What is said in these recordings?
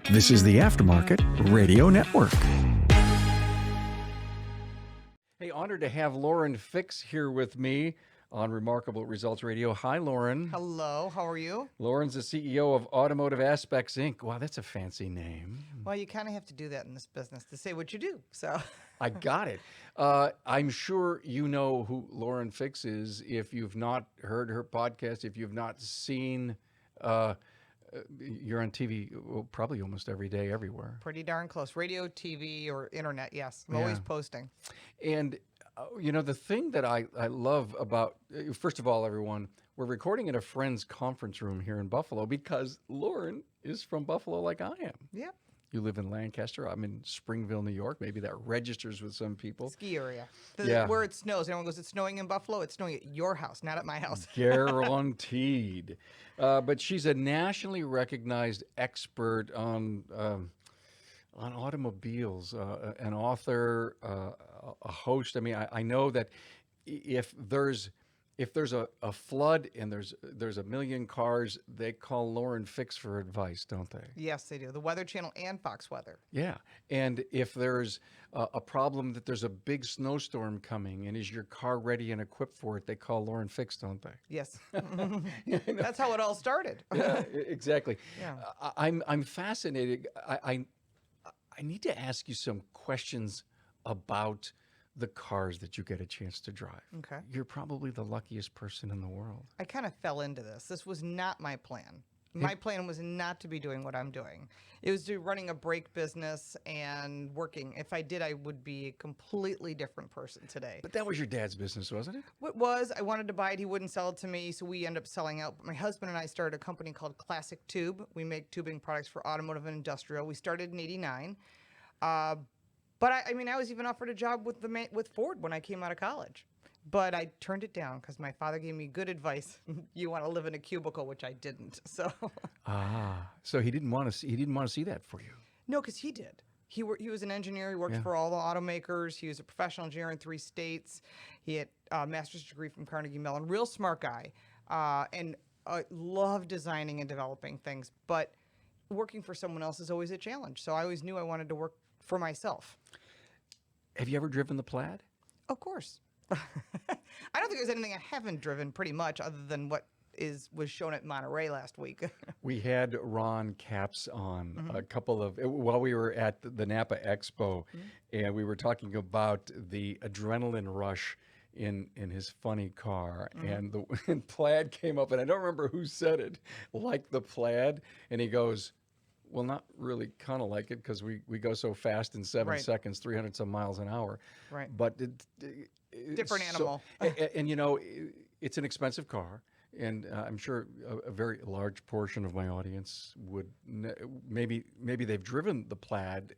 This is the Aftermarket Radio Network. Hey, honored to have Lauren Fix here with me on Remarkable Results Radio. Hi, Lauren. Hello, how are you? Lauren's the CEO of Automotive Aspects, Inc. Wow, that's a fancy name. Well, you kind of have to do that in this business to say what you do, so. I got it. I'm sure you know who Lauren Fix is. If you've not heard her podcast, if you've not seen, you're on TV probably almost every day, everywhere. Pretty darn close. Radio, TV, or internet, yes. I'm always posting. And you know, the thing that I love about, first of all, everyone, we're recording in a friend's conference room here in Buffalo because Lauren is from Buffalo like I am. Yep. You live in Lancaster. I'm in Springville, New York. Maybe that registers with some people. Ski area. Yeah. Where it snows. Everyone goes, it's snowing in Buffalo. It's snowing at your house, not at my house. Guaranteed. But she's a nationally recognized expert on automobiles, an author, a host. I mean, I know that if there's a flood and there's a million cars, they call Lauren Fix for advice, don't they? Yes, they do. The Weather Channel and Fox Weather. Yeah. And if there's a problem that there's a big snowstorm coming and is your car ready and equipped for it, they call Lauren Fix, don't they? Yes. That's how it all started. Yeah, exactly. Yeah. I'm fascinated. I need to ask you some questions about the cars that you get a chance to drive. Okay. You're probably the luckiest person in the world. I kind of fell into this. This was not my plan. My plan was not to be doing what I'm doing. It was to running a brake business and working. If I did, I would be a completely different person today. But that was your dad's business, wasn't it? What was, I wanted to buy it. He wouldn't sell it to me, so we ended up selling out. But my husband and I started a company called Classic Tube. We make tubing products for automotive and industrial. We started in '89. But I mean, I was even offered a job with Ford when I came out of college. But I turned it down because my father gave me good advice. You want to live in a cubicle, which I didn't. So. So he didn't want to see that for you. No, because he did. He was an engineer. He worked for all the automakers. He was a professional engineer in 3 states. He had a master's degree from Carnegie Mellon. Real smart guy, and loved designing and developing things. But working for someone else is always a challenge. So I always knew I wanted to work for myself. Have you ever driven the Plaid? Of course. I don't think there's anything I haven't driven pretty much other than what was shown at Monterey last week. We had Ron Capps on a couple of, while we were at the NAPA Expo, and we were talking about the adrenaline rush in his funny car, and Plaid came up, and I don't remember who said it, like the Plaid, and he goes, well, not really, kind of like it, because we go so fast in 7 seconds, 300 some miles an hour. Right. But different animal. And you know, it's an expensive car, and I'm sure a very large portion of my audience would maybe they've driven the Plaid.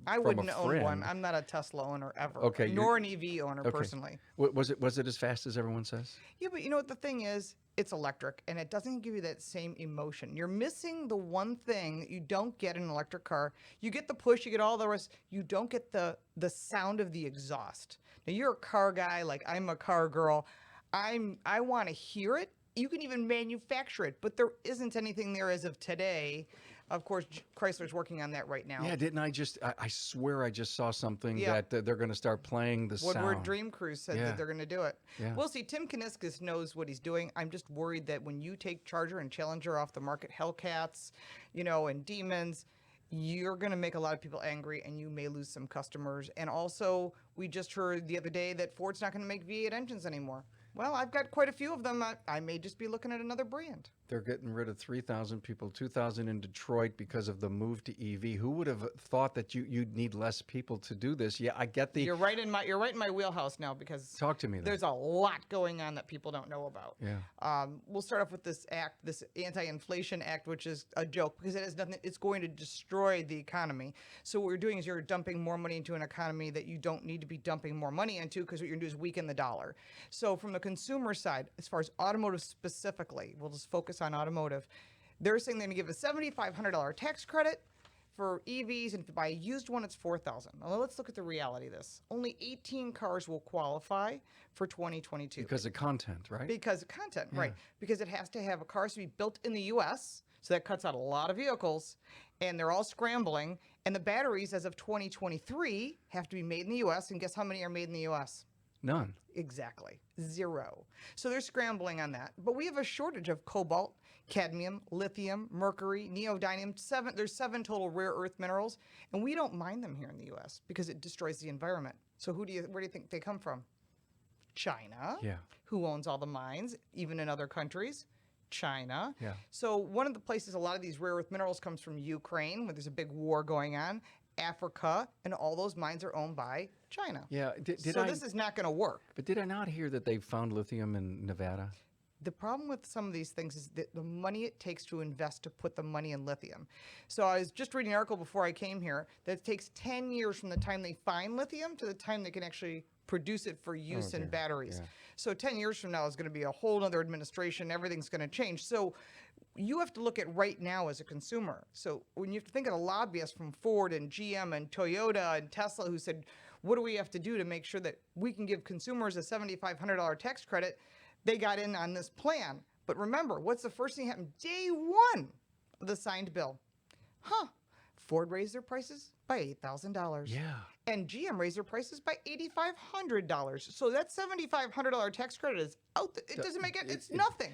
I wouldn't own one. I'm not a Tesla owner ever. Okay. Nor an EV owner personally. Was it as fast as everyone says? Yeah, but you know what the thing is? It's electric, and it doesn't give you that same emotion. You're missing the one thing that you don't get in an electric car. You get the push, you get all the rest. You don't get the sound of the exhaust. Now, you're a car guy, like I'm a car girl. I want to hear it. You can even manufacture it, but there isn't anything there as of today. Of course, Chrysler's working on that right now. Yeah, didn't I I swear I just saw something that they're going to start playing the sound. Woodward Dream Cruise said that they're going to do it. Yeah. We'll see. Tim Kuniskis knows what he's doing. I'm just worried that when you take Charger and Challenger off the market, Hellcats, and Demons, you're going to make a lot of people angry, and you may lose some customers. And also, we just heard the other day that Ford's not going to make V8 engines anymore. Well, I've got quite a few of them. I may just be looking at another brand. They're getting rid of 3,000 people, 2,000 in Detroit because of the move to EV. Who would have thought that you'd need less people to do this? Yeah, I get the. You're right in my wheelhouse now because talk to me. Then. There's a lot going on that people don't know about. Yeah. We'll start off with this act, this anti-inflation act, which is a joke because it has nothing. It's going to destroy the economy. So what you're doing is you're dumping more money into an economy that you don't need to be dumping more money into because what you're going to do is weaken the dollar. So from the consumer side, as far as automotive specifically, we'll just focus on automotive. They're saying they're going to give a $7,500 tax credit for EVs, and if you buy a used one, it's $4,000. Now let's look at the reality of this. Only 18 cars will qualify for 2022. Because of content, right? Because of content, right. Because it has to have a car to be built in the U.S., So that cuts out a lot of vehicles, and they're all scrambling. And the batteries, as of 2023, have to be made in the U.S. And guess how many are made in the U.S.? None. Exactly. 0. So they're scrambling on that. But we have a shortage of cobalt, cadmium, lithium, mercury, neodymium. There's 7 total rare earth minerals, and we don't mine them here in the U.S. because it destroys the environment. So where do you think they come from? China. Yeah. Who owns all the mines, even in other countries? China. Yeah. So one of the places a lot of these rare earth minerals comes from Ukraine, where there's a big war going on. Africa, and all those mines are owned by China. Yeah. So this is not going to work. But did I not hear that they found lithium in Nevada? The problem with some of these things is that the money it takes to invest to put the money in lithium. So I was just reading an article before I came here that it takes 10 years from the time they find lithium to the time they can actually produce it for use in batteries. Yeah. So 10 years from now is going to be a whole other administration. Everything's going to change. So you have to look at right now as a consumer. So when you have to think of the lobbyists from Ford and GM and Toyota and Tesla who said, what do we have to do to make sure that we can give consumers a $7,500 tax credit? They got in on this plan. But remember, what's the first thing that happened? Day 1 of the signed bill. Ford raised their prices by $8,000. Yeah. And GM raised their prices by $8,500. So that $7,500 tax credit is out. It doesn't make it. It's nothing.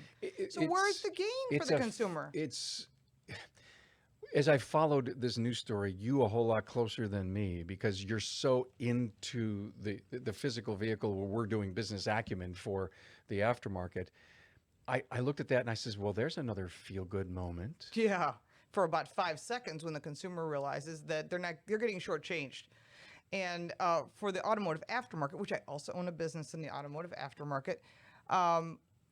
So where's the gain for the consumer? As I followed this news story, you a whole lot closer than me because you're so into the physical vehicle where we're doing business acumen for the aftermarket. I looked at that and I says, well, there's another feel-good moment. Yeah, for about 5 seconds when the consumer realizes that they're getting shortchanged. And for the automotive aftermarket, which I also own a business in the automotive aftermarket,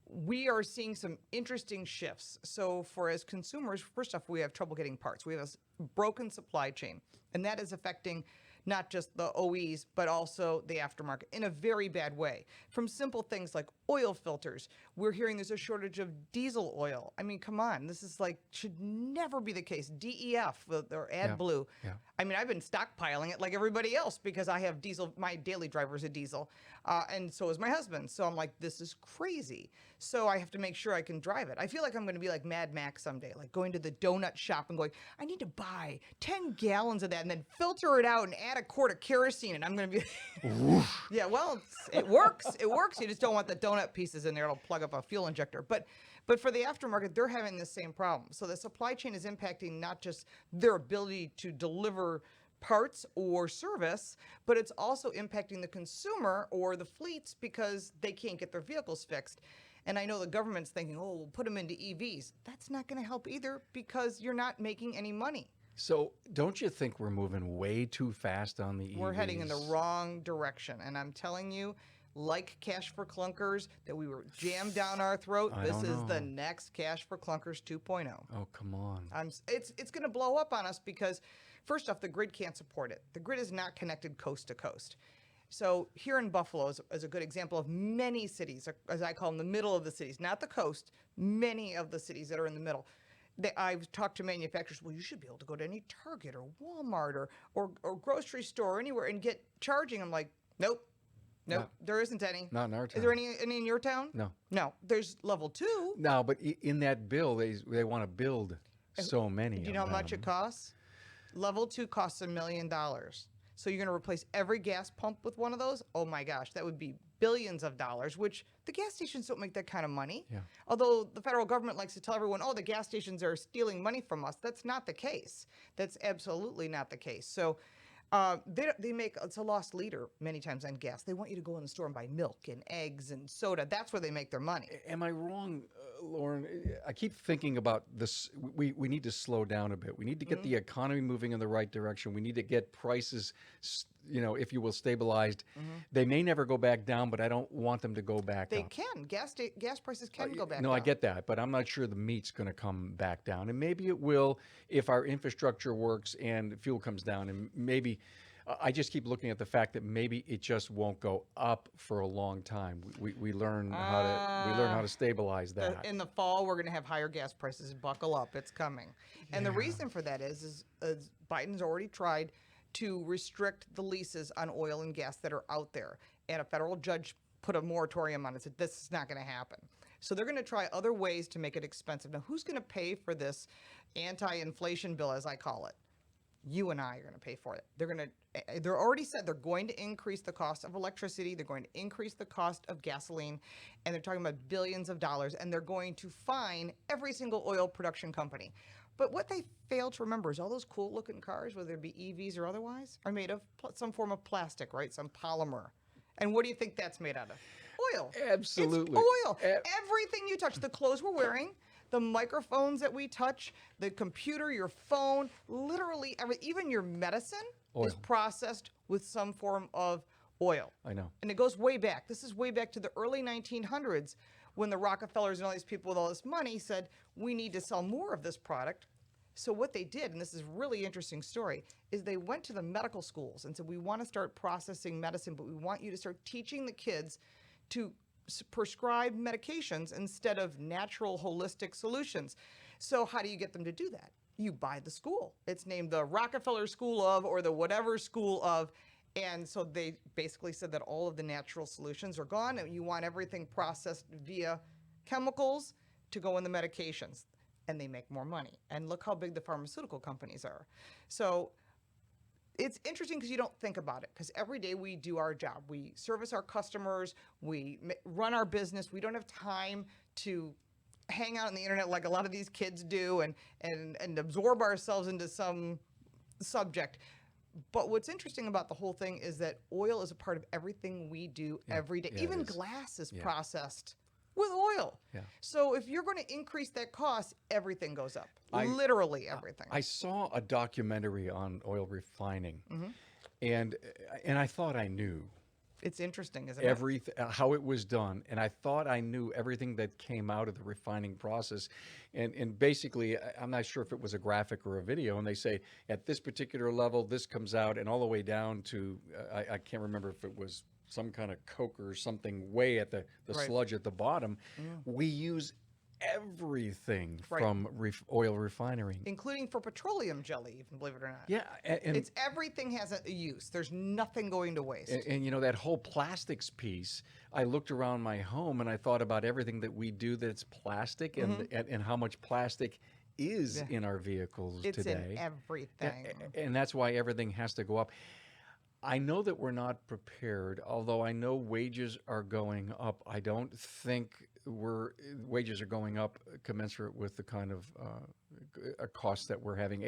we are seeing some interesting shifts. So for as consumers, first off, we have trouble getting parts. We have a broken supply chain, and that is affecting not just the OEs, but also the aftermarket in a very bad way. From simple things like oil filters, we're hearing there's a shortage of diesel oil. I mean, come on, this is should never be the case. DEF, or AdBlue. Yeah. I mean, I've been stockpiling it like everybody else because I have diesel. My daily driver is a diesel, and so is my husband. So I'm like, this is crazy. So I have to make sure I can drive it. I feel like I'm going to be like Mad Max someday, like going to the donut shop and going, I need to buy 10 gallons of that and then filter it out and add a quart of kerosene, and I'm going to be, yeah. Well, it works. It works. You just don't want the donut pieces in there. It'll plug up a fuel injector. But for the aftermarket, they're having the same problem. So the supply chain is impacting not just their ability to deliver parts or service, but it's also impacting the consumer or the fleets because they can't get their vehicles fixed. And I know the government's thinking, oh, we'll put them into EVs. That's not going to help either because you're not making any money. So don't you think we're moving way too fast on the EVs? We're heading in the wrong direction. And I'm telling you, like Cash for Clunkers, that we were jammed down our throat, this is the next Cash for Clunkers 2.0. Oh, come on. It's going to blow up on us because, first off, the grid can't support it. The grid is not connected coast to coast. So here in Buffalo is a good example of many cities, as I call them, the middle of the cities, not the coast, many of the cities that are in the middle. I've talked to manufacturers, well, you should be able to go to any Target or Walmart or grocery store or anywhere and get charging. I'm like, nope, there isn't any. Not in our town. Is there any in your town? No. No, there's level 2. No, but in that bill, they want to build so many. Do you know how much it costs? Level 2 costs $1 million. So you're going to replace every gas pump with one of those? Oh my gosh, that would be billions of dollars, which the gas stations don't make that kind of money. Yeah. Although the federal government likes to tell everyone, oh, the gas stations are stealing money from us. That's not the case. That's absolutely not the case. So they make, it's a lost leader many times on gas. They want you to go in the store and buy milk and eggs and soda. That's where they make their money. Am I wrong, Lauren? I keep thinking about this. We need to slow down a bit. We need to get the economy moving in the right direction. We need to get prices, if you will, stabilized. They may never go back down, but I don't want them to go back They up. can. Gas prices can go back No, down. I get that, but I'm not sure the meat's going to come back down. And maybe it will if our infrastructure works and fuel comes down. And maybe I just keep looking at the fact that maybe it just won't go up for a long time. We learn how to stabilize that. In the fall, we're going to have higher gas prices. Buckle up, it's coming. And the reason for that is Biden's already tried to restrict the leases on oil and gas that are out there. And a federal judge put a moratorium on it, said this is not going to happen. So they're going to try other ways to make it expensive. Now, who's going to pay for this anti-inflation bill, as I call it? You and I are going to pay for it. They're already said they're going to increase the cost of electricity. They're going to increase the cost of gasoline, and they're talking about billions of dollars, and they're going to fine every single oil production company. But what they fail to remember is all those cool looking cars, whether it be EVs or otherwise, are made of some form of plastic, right? Some polymer. And what do you think that's made out of? Oil. Absolutely. It's oil. Everything you touch, the clothes we're wearing, the microphones that we touch, the computer, your phone, literally even your medicine is processed with some form of oil. I know. And it goes way back. This is way back to the early 1900s when the Rockefellers and all these people with all this money said, we need to sell more of this product. So what they did, and this is a really interesting story, is they went to the medical schools and said, we want to start processing medicine, but we want you to start teaching the kids to prescribe medications instead of natural holistic solutions. So how do you get them to do that? You buy the school. It's named the Rockefeller School of, or the whatever school of. And so they basically said that all of the natural solutions are gone and you want everything processed via chemicals to go in the medications. And they make more money. And look how big the pharmaceutical companies are. So it's interesting because you don't think about it, because every day we do our job. We service our customers, we run our business. We don't have time to hang out on the internet like a lot of these kids do and absorb ourselves into some subject. But what's interesting about the whole thing is that oil is a part of everything we do every day. Even glass is processed with oil. Yeah. So if you're going to increase that cost, everything goes up. Literally everything. I saw a documentary on oil refining, and I thought I knew. It's interesting, isn't it? How it was done, and I thought I knew everything that came out of the refining process, and basically, I'm not sure if it was a graphic or a video, and they say at this particular level, this comes out, and all the way down to I can't remember if it was some kind of coke or something way at the sludge at the bottom. We use everything from oil refinery, including for petroleum jelly, even, believe it or not. Yeah, and it's everything has a use. There's nothing going to waste. And you know, that whole plastics piece, I looked around my home and I thought about everything that we do that's plastic, and how much plastic is in our vehicles today. It's in everything. And that's why everything has to go up. I know that we're not prepared, although I know wages are going up. I don't think wages are going up commensurate with the kind of costs that we're having.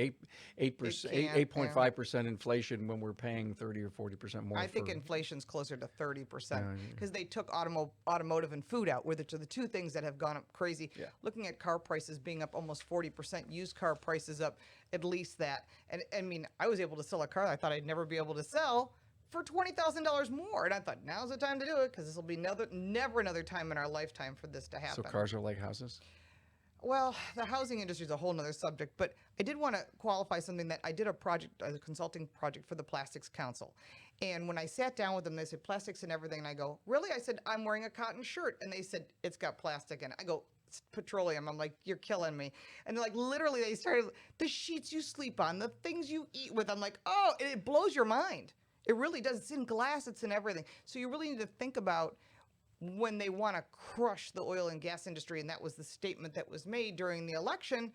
8.5% inflation when we're paying 30 or 40% more. I think inflation's closer to 30% because they took automotive and food out, which are the two things that have gone up crazy. Yeah. Looking at car prices being up almost 40%, used car prices up at least that. And I mean, I was able to sell a car that I thought I'd never be able to sell for $20,000 more. And I thought, now's the time to do it, because this will be never another time in our lifetime for this to happen. So cars are like houses? Well, the housing industry is a whole nother subject, but I did want to qualify something that I did a consulting project for the Plastics Council. And when I sat down with them, they said, plastics and everything. And I go, really? I said, I'm wearing a cotton shirt. And they said, it's got plastic in it. I go, it's petroleum. I'm like, you're killing me. And like, literally, they started, the sheets you sleep on, the things you eat with. I'm like, oh, it blows your mind. It really does. It's in glass. It's in everything. So you really need to think about when they want to crush the oil and gas industry, and that was the statement that was made during the election,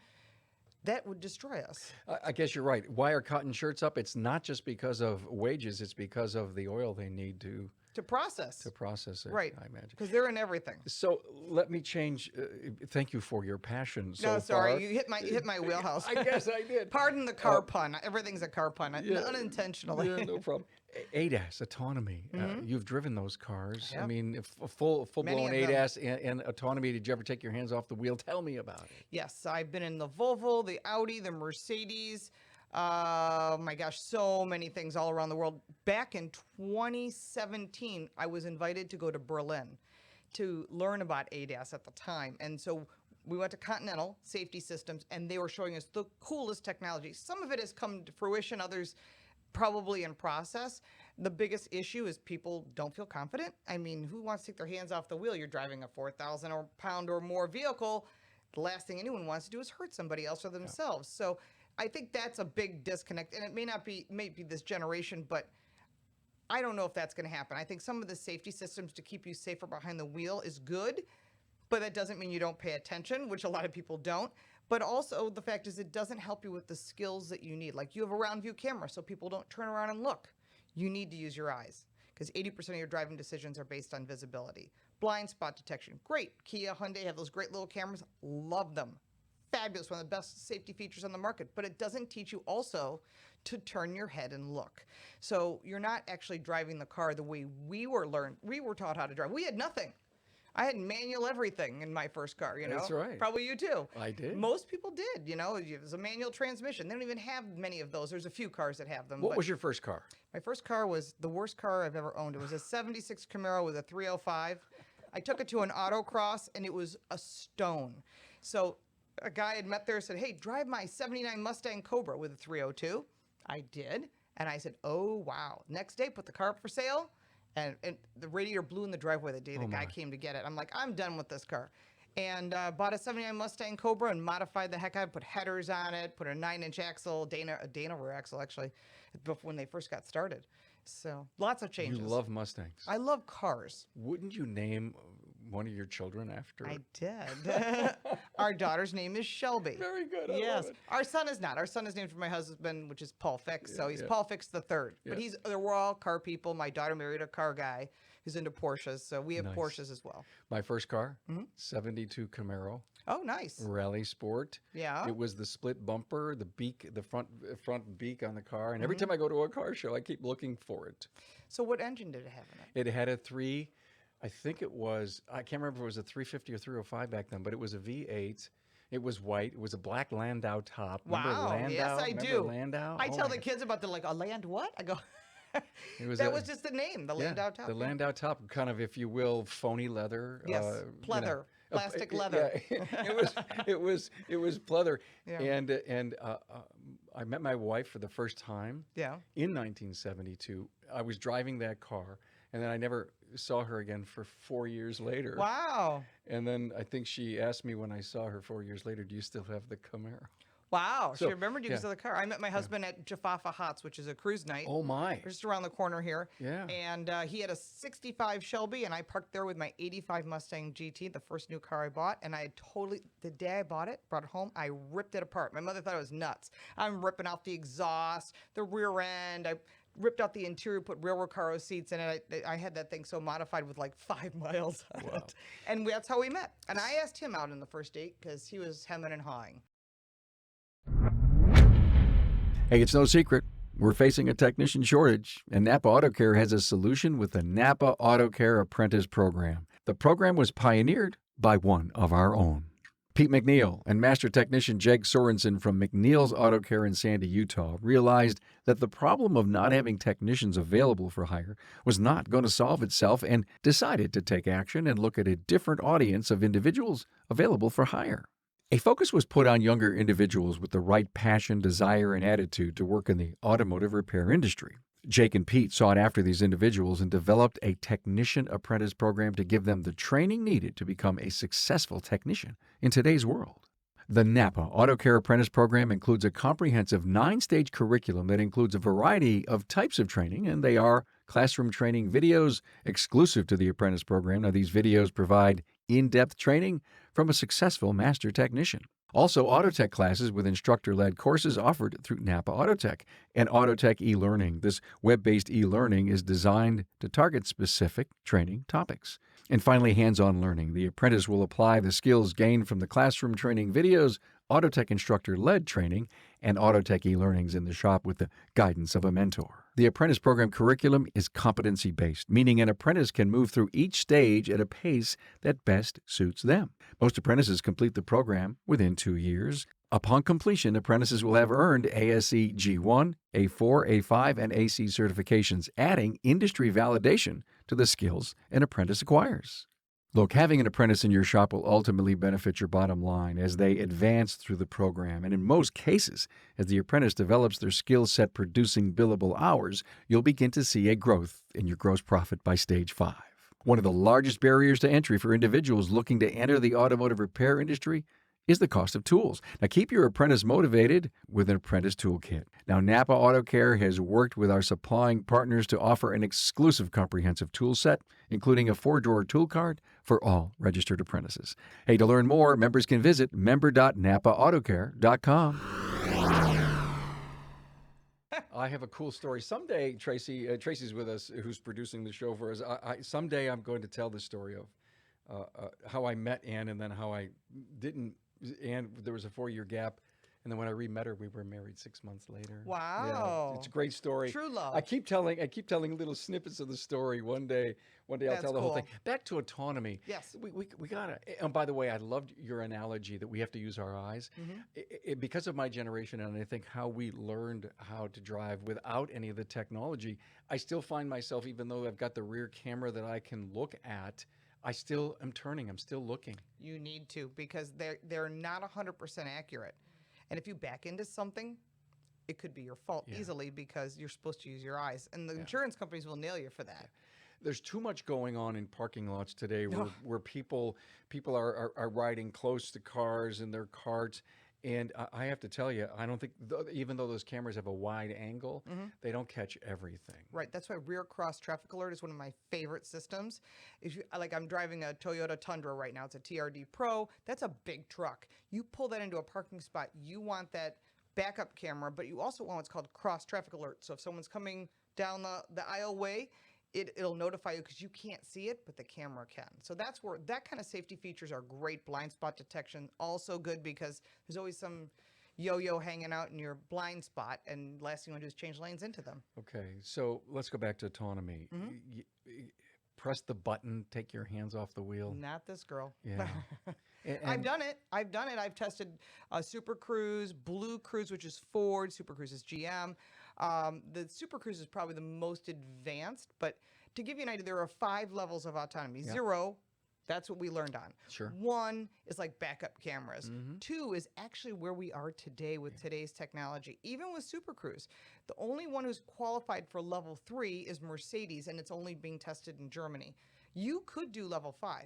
that would destroy us. I guess you're right. Why are cotton shirts up? It's not just because of wages. It's because of the oil they need to process. To process it, right? I imagine. Because they're in everything. So let me change. Thank you for your passion. No, sorry, you hit my wheelhouse. I guess I did. Pardon the car pun. Everything's a car pun, unintentionally. Yeah, no problem. ADAS, autonomy. You've driven those cars. Yep. I mean, full-blown ADAS and autonomy. Did you ever take your hands off the wheel? Tell me about it. Yes, I've been in the Volvo, the Audi, the Mercedes. My gosh, so many things all around the world. Back in 2017, I was invited to go to Berlin to learn about ADAS at the time. And so we went to Continental Safety Systems, and they were showing us the coolest technology. Some of it has come to fruition, others probably in process. The biggest issue is people don't feel confident. I mean, who wants to take their hands off the wheel? You're driving a 4,000 pound or more vehicle. The last thing anyone wants to do is hurt somebody else or themselves. Yeah. So I think that's a big disconnect, and it may be this generation, but I don't know if that's going to happen. I think some of the safety systems to keep you safer behind the wheel is good, but that doesn't mean you don't pay attention, which a lot of people don't. But also the fact is it doesn't help you with the skills that you need. Like you have a round view camera so people don't turn around and look. You need to use your eyes because 80% of your driving decisions are based on visibility. Blind spot detection, great. Kia, Hyundai have those great little cameras. Love them. Fabulous, one of the best safety features on the market, but it doesn't teach you also to turn your head and look. So you're not actually driving the car the way we were taught how to drive. We had nothing. I had manual everything in my first car, you know. That's right. Probably you too. I did. Most people did, you know. It was a manual transmission. They don't even have many of those. There's a few cars that have them. What was your first car? My first car was the worst car I've ever owned. It was a 76 Camaro with a 305. I took it to an autocross and it was a stone. So a guy had met there and said, hey, drive my 79 Mustang Cobra with a 302. I did. And I said, oh, wow. Next day, put the car up for sale. And the radiator blew in the driveway the day the guy came to get it. I'm like, I'm done with this car. And bought a 79 Mustang Cobra and modified the heck out of it, put headers on it, put a 9-inch axle, a Dana rear axle, actually, when they first got started. So lots of changes. You love Mustangs. I love cars. Wouldn't you name one of your children after? I did. Our daughter's name is Shelby. Very good. I Yes. love it. Our son is not. Our son is named for my husband, which is Paul Fix. So he's yeah. Paul Fix the third. Yeah. But we're all car people. My daughter married a car guy who's into Porsches. So we have Nice. Porsches as well. My first car, Mhm. 72 Camaro, Oh, nice. Rally Sport. Yeah. It was the split bumper, the beak, the front beak on the car. And every time I go to a car show, I keep looking for it. So what engine did it have in it? It had a I think it was, I can't remember if it was a 350 or 305 back then, but it was a V8. It was white. It was a black Landau top. Remember Wow. Landau? Yes, I Remember do. Landau? I Oh tell my the kids about a land what? I go, It was that was just the name, the Landau top. The yeah. Landau top, kind of, if you will, phony leather. Yes, you pleather, know. plastic leather. Yeah, it was pleather. Yeah. And I met my wife for the first time Yeah. in 1972. I was driving that car, and then I never saw her again for 4 years later. Wow. And then I think she asked me when I saw her 4 years later, "Do you still have the Camaro?" Wow. So, She remembered you because yeah. of the car. I met my husband at Jaffafa Hots, which is a cruise night. Oh my! We're just around the corner here. Yeah. And he had a 65 Shelby, and I parked there with my 85 Mustang GT, the first new car I bought. And the day I bought it, brought it home, I ripped it apart. My mother thought it was nuts. I'm ripping out the exhaust, the rear end. I ripped out the interior, put railroad car seats in it. I had that thing so modified with like 5 miles on Wow. it. And that's how we met. And I asked him out on the first date because he was hemming and hawing. Hey, it's no secret. We're facing a technician shortage, and NAPA Auto Care has a solution with the NAPA Auto Care Apprentice Program. The program was pioneered by one of our own. Pete McNeil and Master Technician Jake Sorensen from McNeil's Auto Care in Sandy, Utah, realized that the problem of not having technicians available for hire was not going to solve itself and decided to take action and look at a different audience of individuals available for hire. A focus was put on younger individuals with the right passion, desire, and attitude to work in the automotive repair industry. Jake and Pete sought after these individuals and developed a technician apprentice program to give them the training needed to become a successful technician in today's world. The NAPA Auto Care Apprentice Program includes a comprehensive 9-stage curriculum that includes a variety of types of training, and they are classroom training videos exclusive to the apprentice program. Now, these videos provide in-depth training from a successful master technician. Also, Autotech classes with instructor-led courses offered through NAPA Autotech and Autotech e-learning. This web-based e-learning is designed to target specific training topics. And finally, hands-on learning. The apprentice will apply the skills gained from the classroom training videos, Autotech instructor-led training, and Autotech e-learnings in the shop with the guidance of a mentor. The apprentice program curriculum is competency-based, meaning an apprentice can move through each stage at a pace that best suits them. Most apprentices complete the program within 2 years. Upon completion, apprentices will have earned ASE G1, A4, A5, and AC certifications, adding industry validation to the skills an apprentice acquires. Look, having an apprentice in your shop will ultimately benefit your bottom line as they advance through the program. And in most cases, as the apprentice develops their skill set producing billable hours, you'll begin to see a growth in your gross profit by stage 5. One of the largest barriers to entry for individuals looking to enter the automotive repair industry is the cost of tools. Now, keep your apprentice motivated with an apprentice toolkit. Now, NAPA Auto Care has worked with our supplying partners to offer an exclusive comprehensive tool set, including a 4-drawer tool cart for all registered apprentices. Hey, to learn more, members can visit member.napaautocare.com. I have a cool story. Someday, Tracy's with us, who's producing the show for us. Someday I'm going to tell the story of how I met Ann, and then how I didn't. Ann, there was a 4-year gap, and then when I re-met her, we were married 6 months later. Wow. Yeah, it's a great story. True love. I keep telling little snippets of the story. One day I'll That's tell the whole thing. cool. Back to autonomy. Yes. We gotta. And by the way, I loved your analogy that we have to use our eyes. Because of my generation, and I think how we learned how to drive without any of the technology, I still find myself, even though I've got the rear camera that I can look at, I still am turning. I'm still looking. You need to, because they're not 100% accurate. And if you back into something, it could be your fault easily, because you're supposed to use your eyes. And the insurance companies will nail you for that. There's too much going on in parking lots today where people are riding close to cars in their carts. And I have to tell you, I don't think, even though those cameras have a wide angle, they don't catch everything. Right. That's why rear cross traffic alert is one of my favorite systems. If you, like, I'm driving a Toyota Tundra right now. It's a TRD Pro. That's a big truck. You pull that into a parking spot, you want that backup camera, but you also want what's called cross traffic alert. So if someone's coming down the aisleway, it'll notify you, because you can't see it, but the camera can. So that's where that kind of safety features are great. Blind spot detection, also good, because there's always some yo-yo hanging out in your blind spot, and last thing you want to do is change lanes into them. Okay, so let's go back to autonomy. Press the button, take your hands off the wheel. Not this girl. Yeah. I've done it. I've tested Super Cruise, Blue Cruise, which is Ford. Super Cruise is GM. The Super Cruise is probably the most advanced, but to give you an idea, there are 5 levels of autonomy. 0, that's what we learned on. Sure. 1 is like backup cameras. 2 is actually where we are today with today's technology. Even with Super Cruise, the only one who's qualified for level 3 is Mercedes, and it's only being tested in Germany. You could do level 5.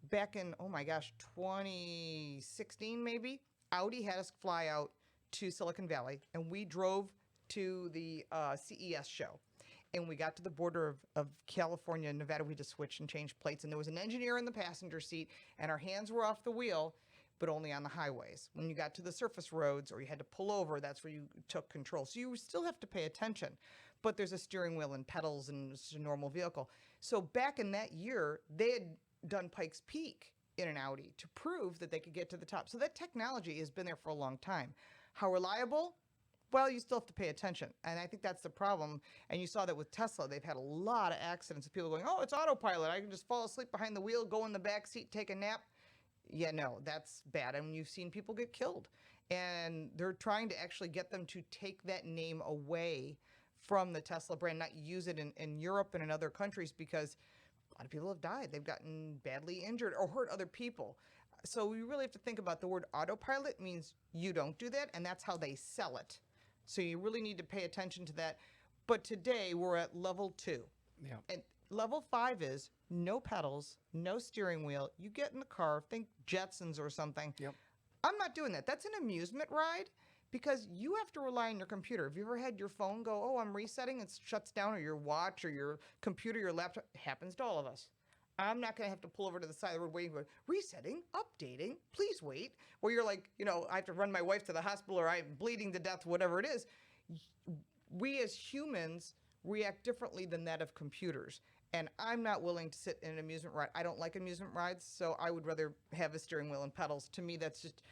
Back in, 2016 maybe, Audi had us fly out to Silicon Valley, and we drove to the CES show. And we got to the border of California and Nevada. We had to switch and change plates. And there was an engineer in the passenger seat, and our hands were off the wheel, but only on the highways. When you got to the surface roads or you had to pull over, that's where you took control. So you still have to pay attention. But there's a steering wheel and pedals, and it's a normal vehicle. So back in that year, they had done Pikes Peak in an Audi to prove that they could get to the top. So that technology has been there for a long time. How reliable? Well, you still have to pay attention. And I think that's the problem. And you saw that with Tesla. They've had a lot of accidents of people going, oh, it's autopilot. I can just fall asleep behind the wheel, go in the back seat, take a nap. Yeah, no, that's bad. And you've seen people get killed. And they're trying to actually get them to take that name away from the Tesla brand, not use it in Europe and in other countries, because a lot of people have died. They've gotten badly injured or hurt other people. So we really have to think about the word autopilot means you don't do that, and that's how they sell it. So you really need to pay attention to that. But today we're at level 2. Yeah. And level 5 is no pedals, no steering wheel. You get in the car, think Jetsons or something. Yep. I'm not doing that. That's an amusement ride, because you have to rely on your computer. Have you ever had your phone go, oh, I'm resetting, it shuts down, or your watch or your computer, your laptop? It happens to all of us. I'm not going to have to pull over to the side of the road waiting for resetting, updating, please wait. Where you're like, I have to run my wife to the hospital, or I'm bleeding to death, whatever it is. We as humans react differently than that of computers. And I'm not willing to sit in an amusement ride. I don't like amusement rides, so I would rather have a steering wheel and pedals. To me, that's just,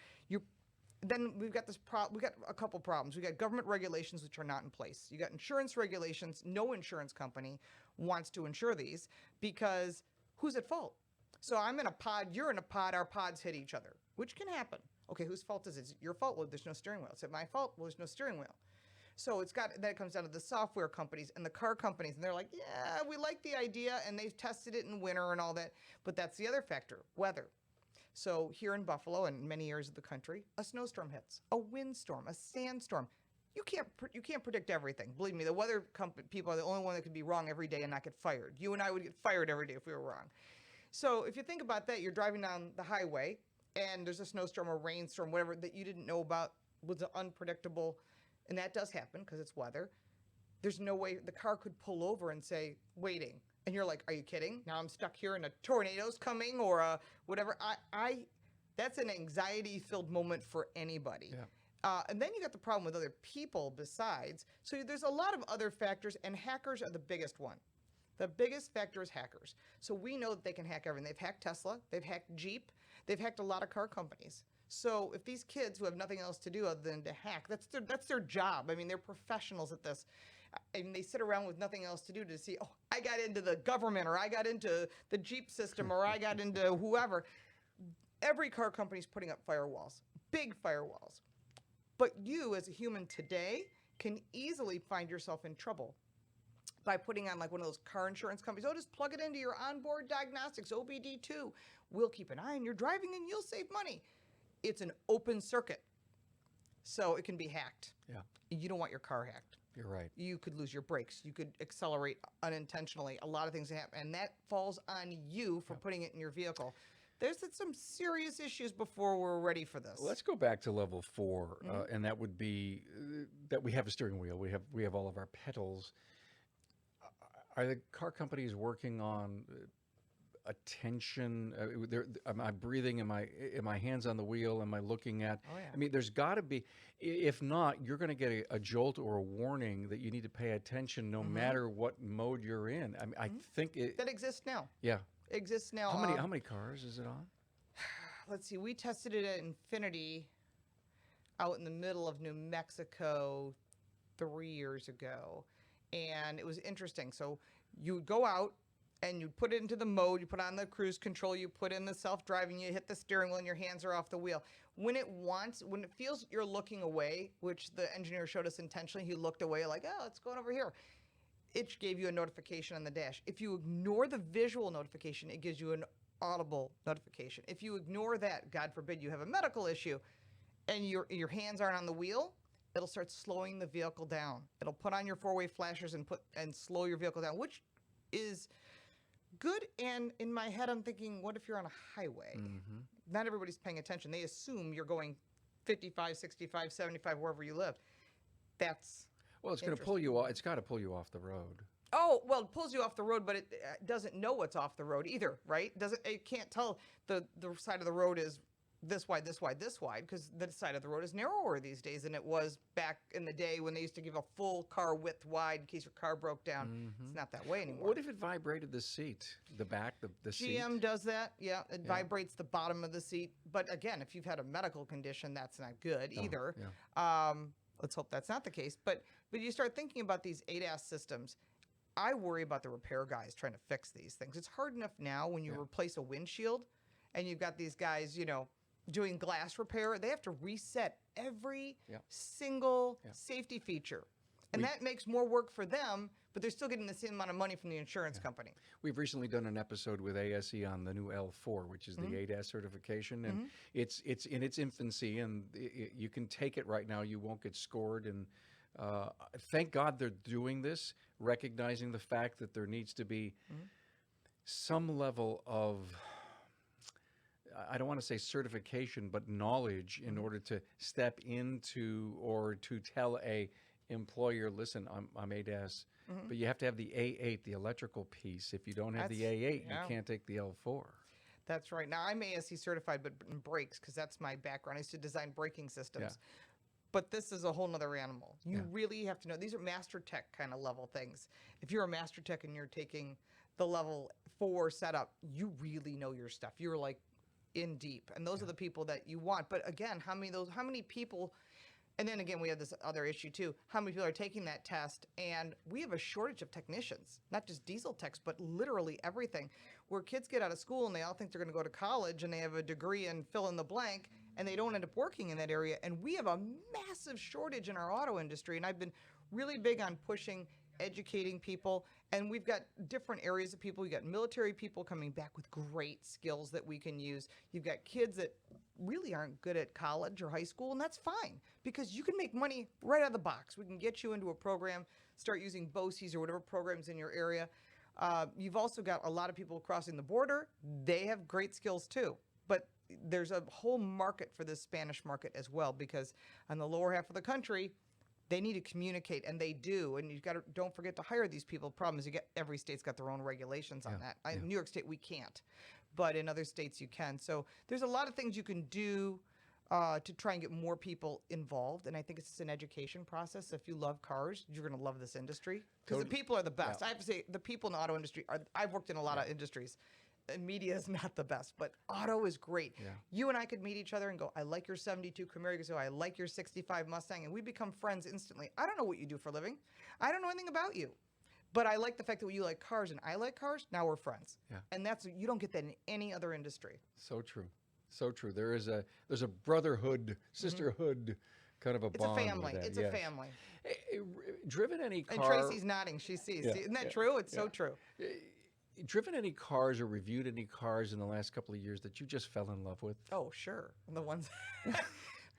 then we've got we got a couple problems. We got government regulations which are not in place. You got insurance regulations. No insurance company wants to insure these, because who's at fault? So I'm in a pod, you're in a pod, our pods hit each other, which can happen. Okay, whose fault is it? Is it your fault? Well, there's no steering wheel. Is it my fault? Well, there's no steering wheel. So then it comes down to the software companies and the car companies, and they're like, yeah, we like the idea, and they've tested it in winter and all that, but that's the other factor, weather. So here in Buffalo and many areas of the country, a snowstorm hits, a windstorm, a sandstorm. You can't predict everything. Believe me, the weather people are the only one that could be wrong every day and not get fired. You and I would get fired every day if we were wrong. So if you think about that, you're driving down the highway and there's a snowstorm or rainstorm, whatever, that you didn't know about, was unpredictable, and that does happen because it's weather. There's no way the car could pull over and say, waiting. And you're like, are you kidding? Now I'm stuck here and a tornado's coming or whatever. That's an anxiety-filled moment for anybody. Yeah. And then you got the problem with other people besides. So there's a lot of other factors, and hackers are the biggest one. The biggest factor is hackers. So we know that they can hack everything. They've hacked Tesla. They've hacked Jeep. They've hacked a lot of car companies. So if these kids who have nothing else to do other than to hack, that's their job. I mean, they're professionals at this. And they sit around with nothing else to do to see, oh, I got into the government, or I got into the Jeep system, or I got into whoever. Every car company's putting up firewalls, big firewalls. But you, as a human today, can easily find yourself in trouble by putting on like one of those car insurance companies. Oh, just plug it into your onboard diagnostics, OBD2. We'll keep an eye on your driving and you'll save money. It's an open circuit, so it can be hacked. Yeah. You don't want your car hacked. You're right. You could lose your brakes. You could accelerate unintentionally. A lot of things happen, and that falls on you for putting it in your vehicle. There's some serious issues before we're ready for this. Let's go back to level 4, and that would be that we have a steering wheel. We have all of our pedals. Are the car companies working on attention? Am I breathing? Am I hands on the wheel? Am I looking at? Oh, yeah. I mean, there's got to be. If not, you're going to get a jolt or a warning that you need to pay attention, no matter what mode you're in. I mean, I think that exists now. Yeah. Exists now. How many cars is it on? Let's see. We tested it at Infinity out in the middle of New Mexico 3 years ago, and it was interesting. So you would go out and you put it into the mode, you put on the cruise control, you put in the self-driving, you hit the steering wheel, and your hands are off the wheel. When it feels you're looking away, which the engineer showed us intentionally, he looked away like, oh, it's going over here. It gave you a notification on the dash. If you ignore the visual notification, it gives you an audible notification. If you ignore that, God forbid you have a medical issue, and your hands aren't on the wheel, it'll start slowing the vehicle down. It'll put on your four-way flashers and slow your vehicle down, which is good. And in my head, I'm thinking, what if you're on a highway? Mm-hmm. Not everybody's paying attention. They assume you're going 55, 65, 75, wherever you live. That's Well, it's going to pull you off. It's got to pull you off the road. Oh, well, it pulls you off the road, but it doesn't know what's off the road either, right? It can't tell the side of the road is this wide, this wide, this wide, because the side of the road is narrower these days than it was back in the day when they used to give a full car width wide in case your car broke down. Mm-hmm. It's not that way anymore. What if it vibrated the seat, the back, the seat? GM does that, yeah. It vibrates the bottom of the seat. But again, if you've had a medical condition, that's not good either. Yeah. Let's hope that's not the case. But you start thinking about these ADAS systems. I worry about the repair guys trying to fix these things. It's hard enough now when you replace a windshield and you've got these guys, doing glass repair. They have to reset every single safety feature. And that makes more work for them, but they're still getting the same amount of money from the insurance company. We've recently done an episode with ASE on the new L4, which is the ADAS certification, and it's in its infancy, and you can take it right now. You won't get scored, and thank God they're doing this, recognizing the fact that there needs to be some level of, I don't want to say certification, but knowledge in order to step into or to tell a employer, listen, I'm ADAS, but you have to have the A8, the electrical piece. If you don't have the A8, you can't take the L4. That's right. Now, I'm ASE certified, but in brakes, because that's my background. I used to design braking systems. Yeah. But this is a whole nother animal. You really have to know. These are master tech kind of level things. If you're a master tech and you're taking the level 4 setup, you really know your stuff. You're like in deep. And those are the people that you want. But again, how many people, and then again, we have this other issue too. How many people are taking that test? And we have a shortage of technicians, not just diesel techs, but literally everything. Where kids get out of school and they all think they're going to go to college and they have a degree and fill in the blank, and they don't end up working in that area. And we have a massive shortage in our auto industry. And I've been really big on pushing, educating people. And we've got different areas of people. We've got military people coming back with great skills that we can use. You've got kids that really aren't good at college or high school, and that's fine because you can make money right out of the box. We can get you into a program, start using BOCES or whatever programs in your area. You've also got a lot of people crossing the border. They have great skills too. But there's a whole market for this Spanish market as well, because on the lower half of the country, they need to communicate, and they do. And you've got to don't forget to hire these people. Problem is, every state's got their own regulations on that. In New York State, we can't, but in other states, you can. So there's a lot of things you can do to try and get more people involved. And I think it's an education process. If you love cars, you're going to love this industry, because the people are the best. I have to say, the people in the auto industry I've worked in a lot of industries. Media is not the best, but auto is great. Yeah. You and I could meet each other and go, I like your 72 Camaro. You go, I like your 65 Mustang. And we become friends instantly. I don't know what you do for a living. I don't know anything about you. But I like the fact that you like cars and I like cars. Now we're friends. Yeah. And you don't get that in any other industry. So true. So true. There's a brotherhood, sisterhood kind of a It's bond. a family. With that. It's Yes. a family. Driven any car? And Tracy's nodding. She sees. Yeah. See, isn't that true? It's so true. Driven any cars or reviewed any cars in the last couple of years that you just fell in love with? Oh, sure. The ones,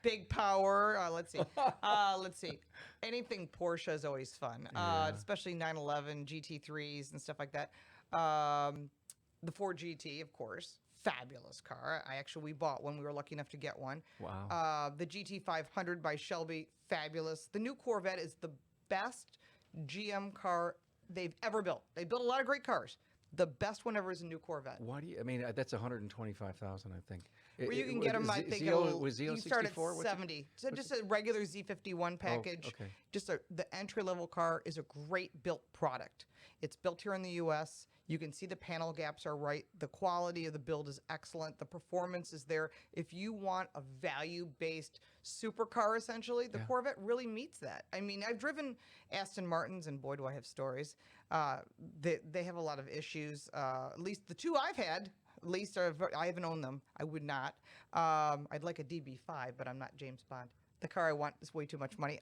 big power. Let's see. Anything Porsche is always fun, especially 911 GT3s and stuff like that. The Ford GT, of course, fabulous car. We bought one. We were lucky enough to get one. Wow. The GT500 by Shelby, fabulous. The new Corvette is the best GM car they've ever built. They built a lot of great cars. The best one ever is a new Corvette. Why do you? I mean, that's 125,000, I think. Where you can get them, I think, was you ZO can start at 64? 70. So just a regular Z51 package. okay. Just the entry-level car is a great built product. It's built here in the U.S. You can see the panel gaps are right. The quality of the build is excellent. The performance is there. If you want a value-based supercar, essentially, the Corvette really meets that. I mean, I've driven Aston Martins, and boy, do I have stories. They have a lot of issues. At least the two I've had. At least I haven't owned them. I would not. I'd like a DB5, but I'm not James Bond. The car I want is way too much money.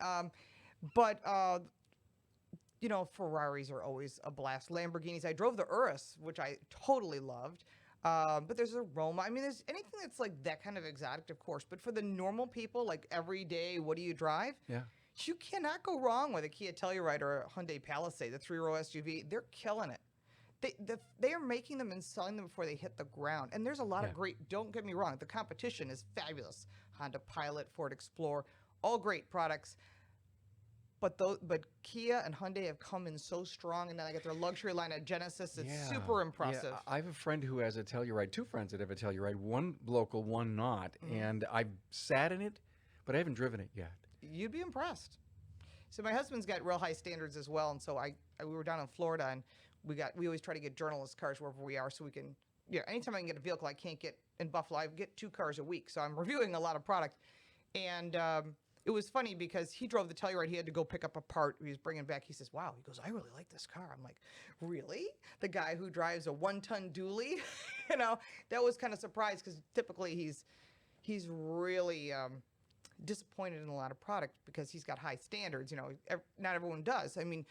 Ferraris are always a blast. Lamborghinis. I drove the Urus, which I totally loved. But there's a Roma. I mean, there's anything that's like that kind of exotic, of course. But for the normal people, like every day, what do you drive? Yeah. You cannot go wrong with a Kia Telluride or a Hyundai Palisade, the 3-row SUV. They're killing it. They are making them and selling them before they hit the ground. And there's a lot of great, don't get me wrong, the competition is fabulous. Honda Pilot, Ford Explorer, all great products. But Kia and Hyundai have come in so strong, and then I get their luxury line at Genesis. It's super impressive. Yeah. I have a friend who has a Telluride, two friends that have a Telluride, one local, one not. And I've sat in it, but I haven't driven it yet. You'd be impressed. So my husband's got real high standards as well, and so we were down in Florida, and we always try to get journalist cars wherever we are, so we can. Yeah, anytime I can get a vehicle I can't get in Buffalo, I get 2 cars a week, so I'm reviewing a lot of product, and it was funny because he drove the Telluride. He had to go pick up a part he was bringing back. He says, "Wow," he goes, "I really like this car." I'm like, "Really?" The guy who drives a 1-ton dually, that was kind of surprised because typically he's really. Disappointed in a lot of product because he's got high standards. Not everyone does. I mean,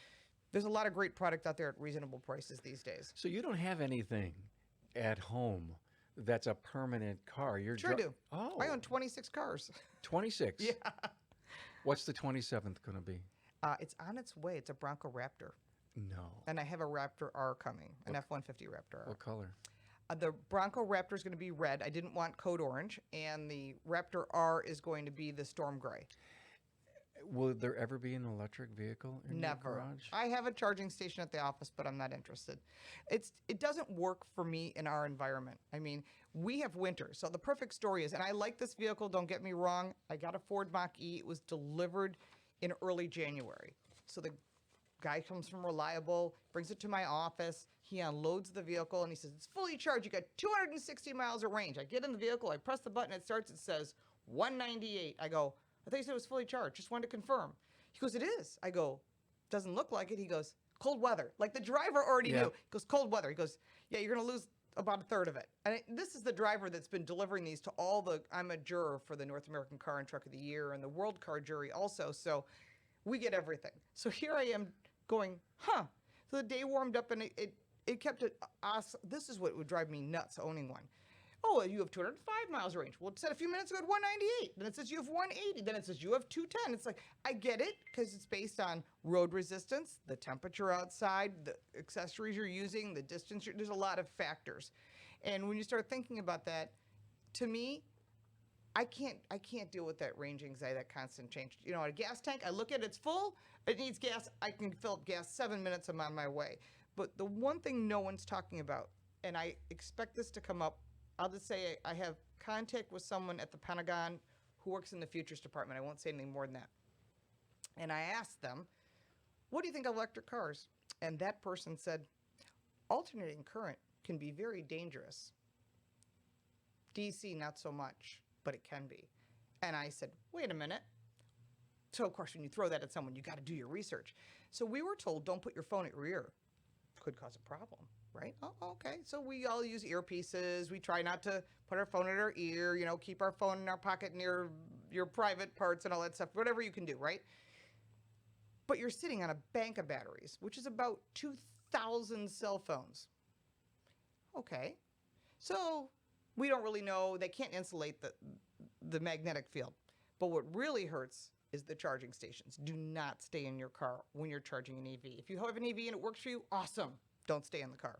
there's a lot of great product out there at reasonable prices these days. So you don't have anything at home that's a permanent car. You're Sure do. Oh. I own 26 cars. 26? Yeah. What's the 27th going to be? It's on its way. It's a Bronco Raptor. No. And I have a Raptor R coming, an F-150 Raptor R. What color? The Bronco Raptor is going to be red. I didn't want Code Orange. And the Raptor R is going to be the Storm Gray. Will there ever be an electric vehicle in your Never. garage? I have a charging station at the office, but I'm not interested. It doesn't work for me in our environment. I mean, we have winter. So the perfect story is, and I like this vehicle, don't get me wrong. I got a Ford Mach-E. It was delivered in early January. So the guy comes from Reliable, brings it to my office. He unloads the vehicle, and he says, "It's fully charged. You got 260 miles of range." I get in the vehicle. I press the button. It starts. It says 198. I go, "I thought you said it was fully charged. Just wanted to confirm." He goes, "It is." I go, "Doesn't look like it." He goes, "Cold weather." Like the driver already knew. He goes, "Cold weather." He goes, "Yeah, you're going to lose about a third of it." And this is the driver that's been delivering these to I'm a juror for the North American Car and Truck of the Year and the World Car Jury also. So we get everything. So here I am going, So the day warmed up, and it kept us. This is what would drive me nuts owning one. Oh, you have 205 miles of range. Well, it said a few minutes ago at 198. Then it says you have 180. Then it says you have 210. It's like, I get it because it's based on road resistance, the temperature outside, the accessories you're using, the distance. There's a lot of factors. And when you start thinking about that, to me, I can't deal with that range anxiety, that constant change. You know, a gas tank, I look at it, it's full, it needs gas, I can fill up gas 7 minutes, I'm on my way. But the one thing no one's talking about, and I expect this to come up, I'll just say I have contact with someone at the Pentagon who works in the futures department. I won't say anything more than that. And I asked them, what do you think of electric cars? And that person said, alternating current can be very dangerous. DC, not so much, but it can be. And I said, wait a minute. So, of course, when you throw that at someone, you got to do your research. So we were told, don't put your phone at your ear. Could cause a problem, right? Oh, okay. So we all use earpieces. We try not to put our phone at our ear, you know, keep our phone in our pocket near your private parts and all that stuff, whatever you can do, right? But you're sitting on a bank of batteries, which is about 2,000 cell phones. Okay. So we don't really know. They can't insulate the magnetic field. But what really hurts is the charging stations. Do not stay in your car when you're charging an EV. If you have an EV and it works for you, awesome. Don't stay in the car.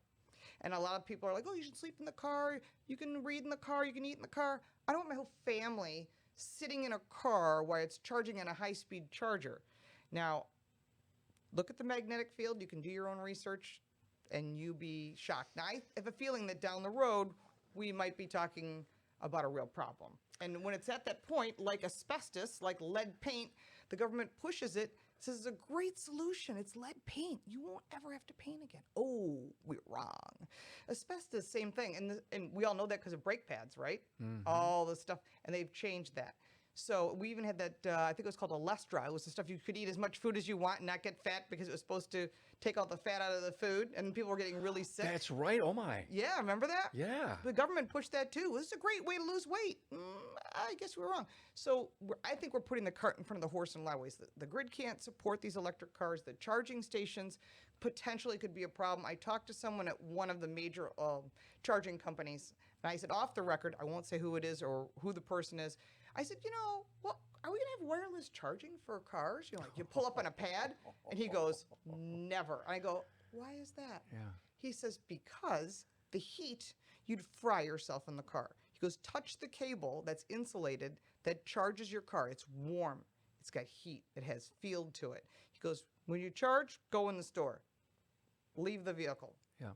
And a lot of people are like, oh, you should sleep in the car. You can read in the car. You can eat in the car. I don't want my whole family sitting in a car while it's charging on a high-speed charger. Now, look at the magnetic field. You can do your own research, and you be shocked. Now, I have a feeling that down the road, we might be talking about a real problem. And when it's at that point, like asbestos, like lead paint, the government pushes it, says it's a great solution. It's lead paint. You won't ever have to paint again. Oh, we're wrong. Asbestos, same thing. And we all know that because of brake pads, right? Mm-hmm. All the stuff. And they've changed that. So we even had that, I think it was called Alestra. It was the stuff you could eat as much food as you want and not get fat because it was supposed to take all the fat out of the food. And people were getting really sick. That's right. Oh, my. Yeah, remember that? Yeah. The government pushed that, too. This is a great way to lose weight. I guess we were wrong. So I think we're putting the cart in front of the horse in a lot of ways. The grid can't support these electric cars. The charging stations potentially could be a problem. I talked to someone at one of the major charging companies, and I said, off the record, I won't say who it is or who the person is. I said, you know, well, are we going to have wireless charging for cars? You know, like you pull up on a pad? And he goes, never. I go, why is that? Yeah. He says, because the heat, you'd fry yourself in the car. He goes, touch the cable that's insulated that charges your car. It's warm. It's got heat. It has field to it. He goes, when you charge, go in the store. Leave the vehicle. Yeah.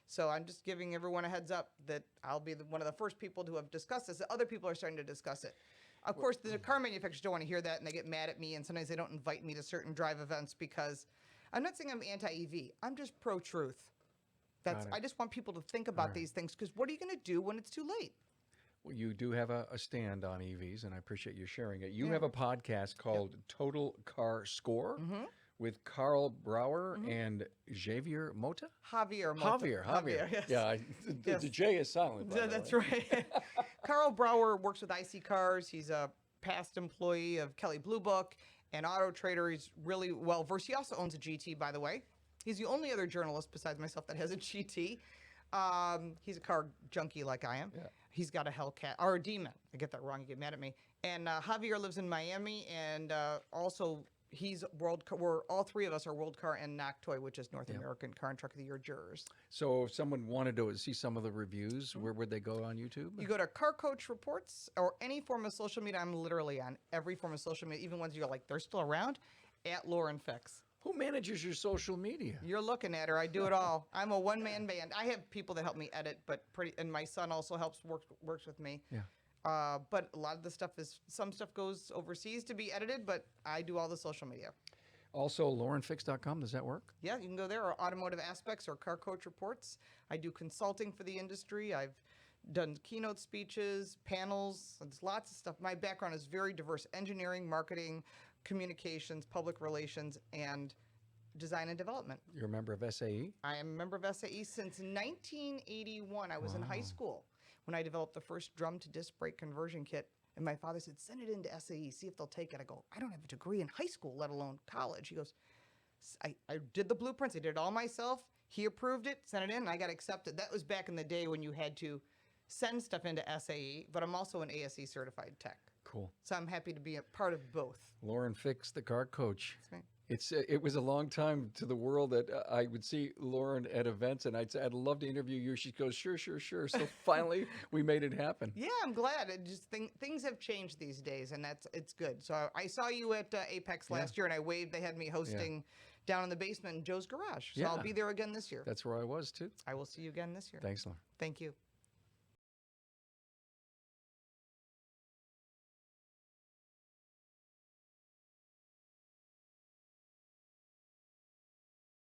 So I'm just giving everyone a heads up that I'll be one of the first people to have discussed this. Other people are starting to discuss it. Of course, the car manufacturers don't want to hear that, and they get mad at me, and sometimes they don't invite me to certain drive events because I'm not saying I'm anti-EV. I'm just pro-truth. I just want people to think about these things because what are you going to do when it's too late? Well, you do have a stand on EVs, and I appreciate you sharing it. You have a podcast called Total Car Score with Carl Brower and Javier Mota? Javier Mota. Javier. Yes. Yeah, the J is silent. By That's right. Carl Brower works with IC Cars. He's a past employee of Kelley Blue Book and Auto Trader. He's really well versed. He also owns a GT, by the way. He's the only other journalist besides myself that has a GT. He's a car junkie like I am. Yeah. He's got a Hellcat, or a Demon. I get that wrong. You get mad at me. And Javier lives in Miami, and also he's all three of us are World Car and NACTOY, which is North American Car and Truck of the Year jurors. So if someone wanted to see some of the reviews, where would they go on YouTube? You go to Car Coach Reports or any form of social media. I'm literally on every form of social media, even ones you're like, they're still around, at Lauren Fix. Who manages your social media? You're looking at her. I do it all. I'm a one-man band. I have people that help me edit, and my son also works with me. Yeah. But a lot of the stuff some stuff goes overseas to be edited, but I do all the social media. Also, laurenfix.com, does that work? Yeah, you can go there, or Automotive Aspects or Car Coach Reports. I do consulting for the industry. I've done keynote speeches, panels, there's lots of stuff. My background is very diverse: engineering, marketing, communications, public relations, and design and development. You're a member of SAE? I am a member of SAE since 1981. I was in high school when I developed the first drum-to-disc brake conversion kit. And my father said, send it into SAE, see if they'll take it. I go, I don't have a degree in high school, let alone college. He goes, I did the blueprints. I did it all myself. He approved it, sent it in, and I got accepted. That was back in the day when you had to send stuff into SAE, but I'm also an ASE certified tech. Cool. So I'm happy to be a part of both. Lauren Fix, the car coach. That's right. It was a long time to the world that I would see Lauren at events, and I'd say, I'd love to interview you. She goes, sure, sure, sure. So finally, we made it happen. Yeah, I'm glad. It just things have changed these days, and it's good. So I saw you at Apex last year, and I waved. They had me hosting down in the basement in Joe's garage. So I'll be there again this year. That's where I was, too. I will see you again this year. Thanks, Lauren. Thank you.